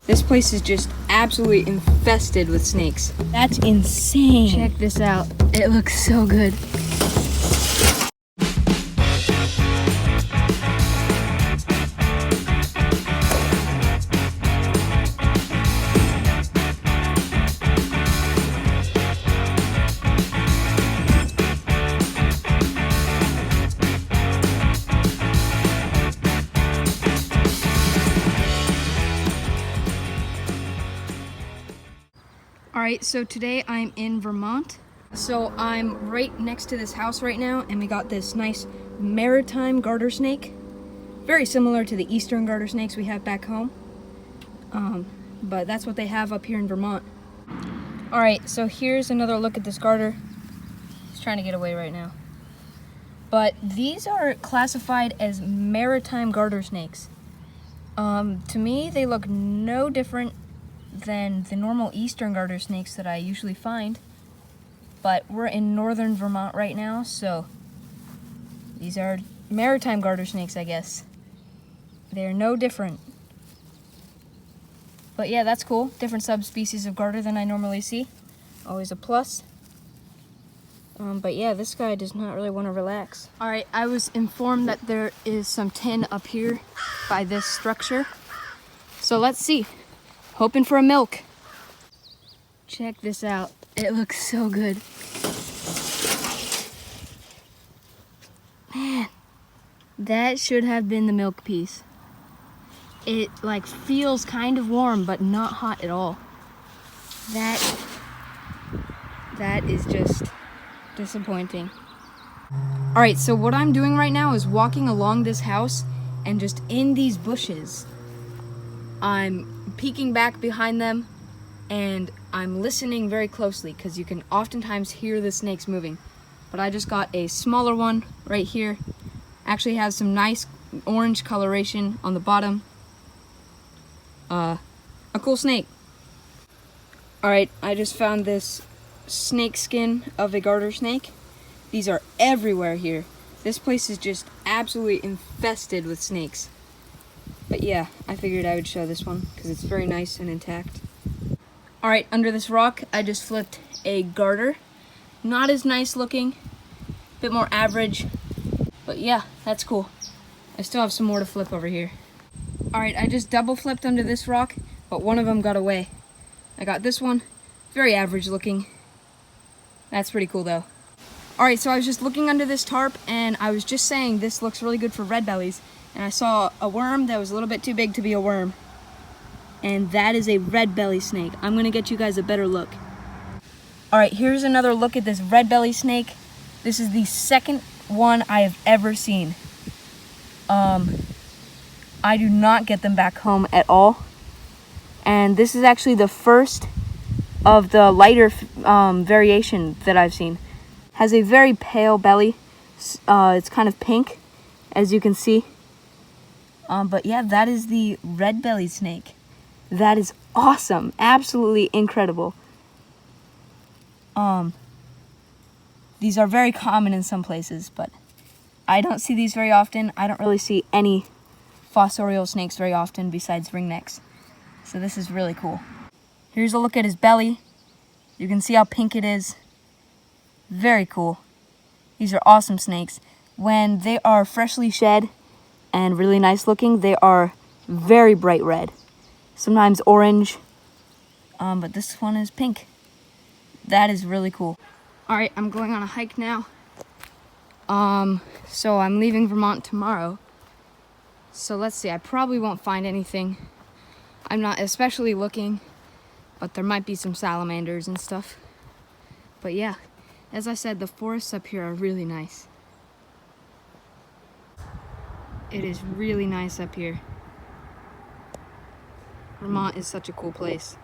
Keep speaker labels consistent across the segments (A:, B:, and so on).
A: This place is just absolutely infested with snakes.
B: That's insane.
A: Check this out. It looks so good. Alright, so today I'm in Vermont. So I'm right next to this house right now, and we got this nice Maritime garter snake. Very similar to the eastern garter snakes we have back home. But that's what they have up here in Vermont. Alright, so here's another look at this garter. He's trying to get away right now. But these are classified as Maritime garter snakes. To me, they look no different than the normal eastern garter snakes that I usually find, but we're in northern Vermont right now, so these are maritime garter snakes, I guess. They're no different. But yeah, that's cool. Different subspecies of garter than I normally see. Always a plus. But yeah, this guy does not really want to relax. Alright, I was informed that there is some tin up here by this structure. So let's see. Hoping for a milk. Check this out. It looks so good. Man, that should have been the milk piece. It like feels kind of warm, but not hot at all. That is just disappointing. All right, so what I'm doing right now is walking along this house, and just in these bushes, I'm peeking back behind them, and I'm listening very closely because you can oftentimes hear the snakes moving. But I just got a smaller one right here. Actually has some nice orange coloration on the bottom. A cool snake. Alright, I just found this snake skin of a garter snake. These are everywhere here. This place is just absolutely infested with snakes. But yeah, I figured I would show this one because it's very nice and intact. Alright, under this rock, I just flipped a garter. Not as nice looking, a bit more average, but yeah, that's cool. I still have some more to flip over here. Alright, I just double flipped under this rock, but one of them got away. I got this one, very average looking. That's pretty cool though. Alright, so I was just looking under this tarp, and I was just saying this looks really good for red bellies. And I saw a worm that was a little bit too big to be a worm. And that is a red belly snake. I'm gonna get you guys a better look. All right, here's another look at this red belly snake. This is the second one I have ever seen. I do not get them back home at all. And this is actually the first of the lighter variation that I've seen. Has a very pale belly. It's kind of pink, as you can see. But yeah, that is the red belly snake. That is awesome. Absolutely incredible. These are very common in some places, but I don't see these very often. I don't really see any fossorial snakes very often besides ringnecks. So this is really cool. Here's a look at his belly. You can see how pink it is. Very cool. These are awesome snakes. When they are freshly shed and really nice looking, they are very bright red. Sometimes orange, but this one is pink. That is really cool. All right, I'm going on a hike now. So I'm leaving Vermont tomorrow. So let's see, I probably won't find anything. I'm not especially looking, but there might be some salamanders and stuff. But yeah, as I said, the forests up here are really nice. It is really nice up here. Vermont is such a cool place.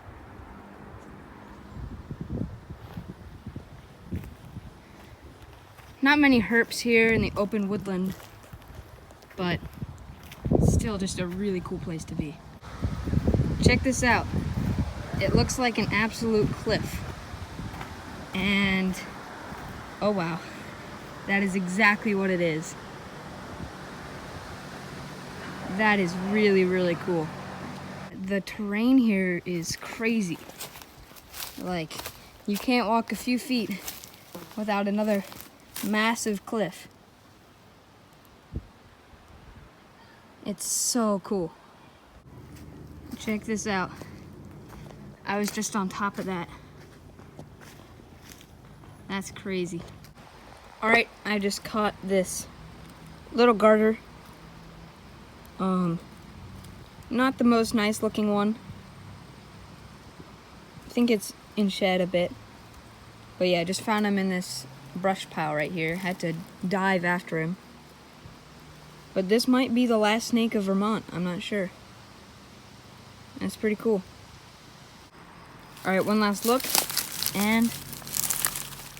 A: Not many herps here in the open woodland, but still just a really cool place to be. Check this out. It looks like an absolute cliff. And oh wow, that is exactly what it is. That is really, really cool. the terrain here is crazy. Like, you can't walk a few feet without another massive cliff. It's so cool. Check this out. I was just on top of that. That's crazy. All right, I just caught this little garter. Not the most nice looking one. I think it's in shed a bit. But yeah, just found him in this brush pile right here. Had to dive after him. But this might be the last snake of Vermont. I'm not sure. That's pretty cool. All right, one last look. And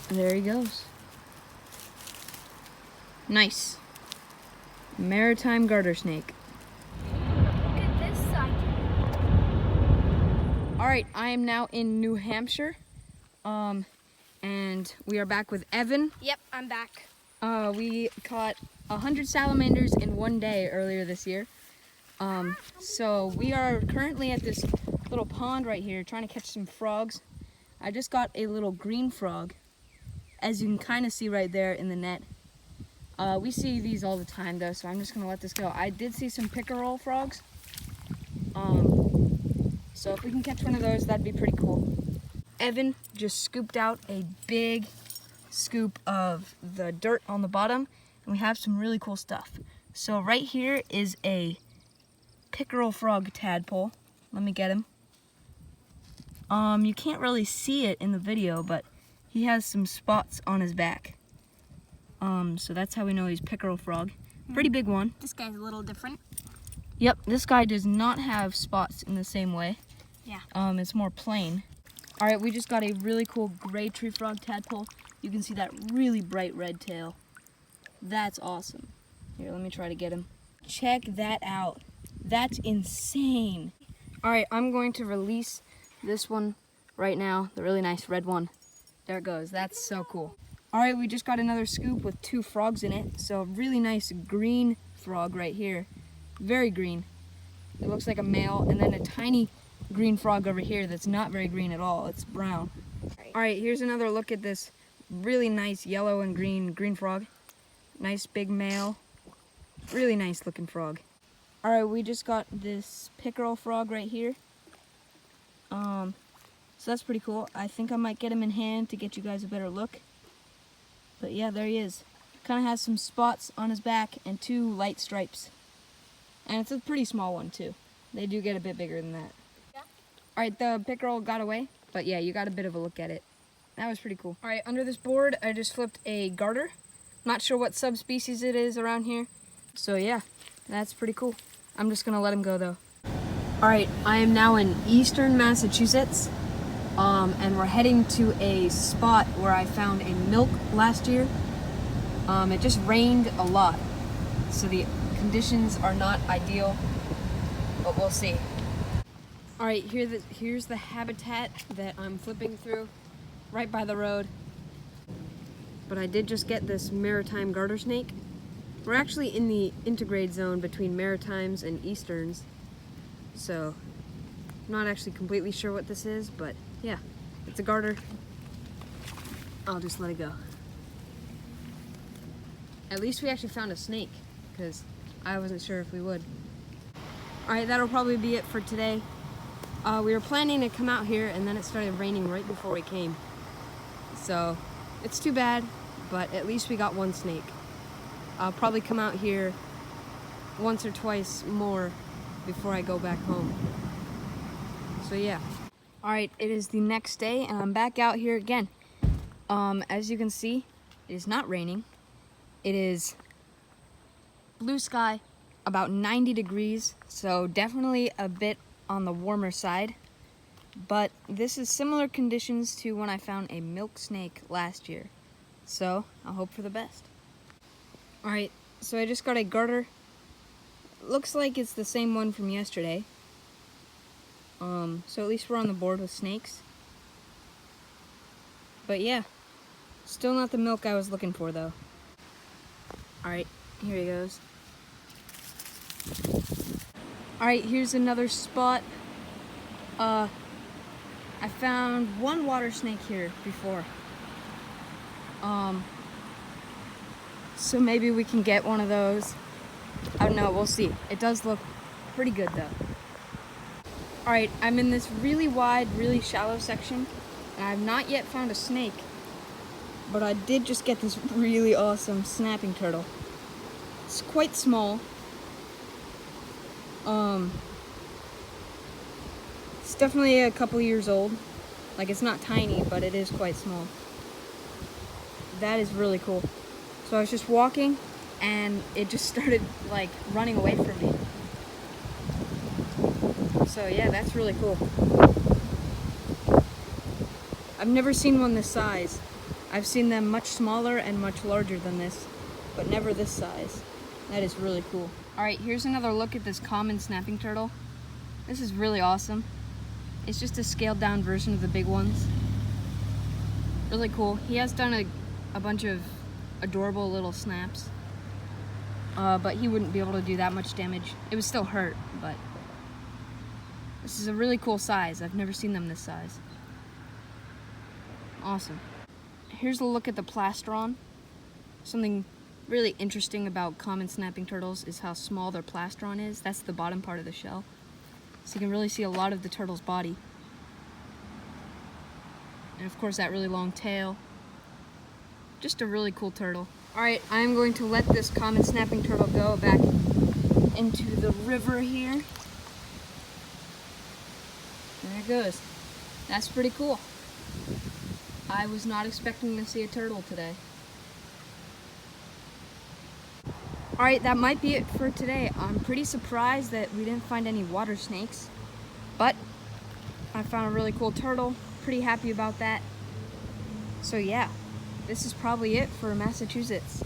A: there he goes. Nice. Maritime garter snake.
B: Look at this side.
A: All right, I am now in New Hampshire. And we are back with Evan.
B: Yep, I'm back.
A: We caught 100 salamanders in one day earlier this year. So we are currently at this little pond right here trying to catch some frogs. I just got a little green frog, as you can kind of see right there in the net. We see these all the time though, so I'm just gonna let this go. I did see some pickerel frogs. So if we can catch one of those, that'd be pretty cool. Evan just scooped out a big scoop of the dirt on the bottom, and we have some really cool stuff. So right here is a pickerel frog tadpole. Let me get him. You can't really see it in the video, but he has some spots on his back. So that's how we know he's pickerel frog. Pretty big one.
B: This guy's a little different.
A: Yep, this guy does not have spots in the same way.
B: Yeah.
A: It's more plain. All right, we just got a really cool gray tree frog tadpole. You can see that really bright red tail. That's awesome. Here, let me try to get him. Check that out. That's insane. All right, I'm going to release this one right now, the really nice red one. There it goes. That's so cool. All right, we just got another scoop with 2 frogs in it. So really nice green frog right here. Very green. It looks like a male, and then a tiny green frog over here that's not very green at all. It's brown. All right, here's another look at this really nice yellow and green frog. Nice big male. Really nice looking frog. All right, we just got this pickerel frog right here. So that's pretty cool. I think I might get him in hand to get you guys a better look. But yeah, there he is. Kind of has some spots on his back and 2 light stripes. And it's a pretty small one too. They do get a bit bigger than that.
B: Yeah.
A: All right, the pickerel got away, but yeah, you got a bit of a look at it. That was pretty cool. All right, under this board, I just flipped a garter. Not sure what subspecies it is around here. So yeah, that's pretty cool. I'm just gonna let him go though. All right, I am now in eastern Massachusetts, and we're heading to a spot where I found a milk last year. It just rained a lot, so the conditions are not ideal, but we'll see. All right, here's the habitat that I'm flipping through, right by the road. But I did just get this maritime garter snake. We're actually in the intergrade zone between maritimes and easterns, so I'm not actually completely sure what this is, but yeah, it's a garter. I'll just let it go. At least we actually found a snake, because I wasn't sure if we would. All right, that'll probably be it for today. We were planning to come out here, and then it started raining right before we came. So it's too bad, but at least we got 1 snake. I'll probably come out here once or twice more before I go back home. So yeah. All right, it is the next day, and I'm back out here again. As you can see, it is not raining. It is blue sky, about 90 degrees, so definitely a bit on the warmer side. But this is similar conditions to when I found a milk snake last year. So I'll hope for the best. All right, so I just got a garter. Looks like it's the same one from yesterday. So at least we're on the board with snakes. But yeah, still not the milk I was looking for though. All right, here he goes. All right, here's another spot I found one water snake here before. So maybe we can get one of those. I don't know, we'll see. It does look pretty good though. Alright, I'm in this really wide, really shallow section, and I have not yet found a snake. But I did just get this really awesome snapping turtle. It's quite small. It's definitely a couple years old. Like, it's not tiny, but it is quite small. That is really cool. So I was just walking, and it just started, like, running away from me. So yeah, that's really cool. I've never seen one this size. I've seen them much smaller and much larger than this, but never this size. That is really cool. Alright, here's another look at this common snapping turtle. This is really awesome. It's just a scaled down version of the big ones. Really cool. He has done a bunch of adorable little snaps. But he wouldn't be able to do that much damage. It would still hurt, but this is a really cool size. I've never seen them this size. Awesome. Here's a look at the plastron. Something really interesting about common snapping turtles is how small their plastron is. That's the bottom part of the shell. So you can really see a lot of the turtle's body. And of course that really long tail. Just a really cool turtle. Alright, I'm going to let this common snapping turtle go back into the river here. There it goes. That's pretty cool. I was not expecting to see a turtle today. Alright, that might be it for today. I'm pretty surprised that we didn't find any water snakes, but I found a really cool turtle. Pretty happy about that. So yeah, this is probably it for Massachusetts.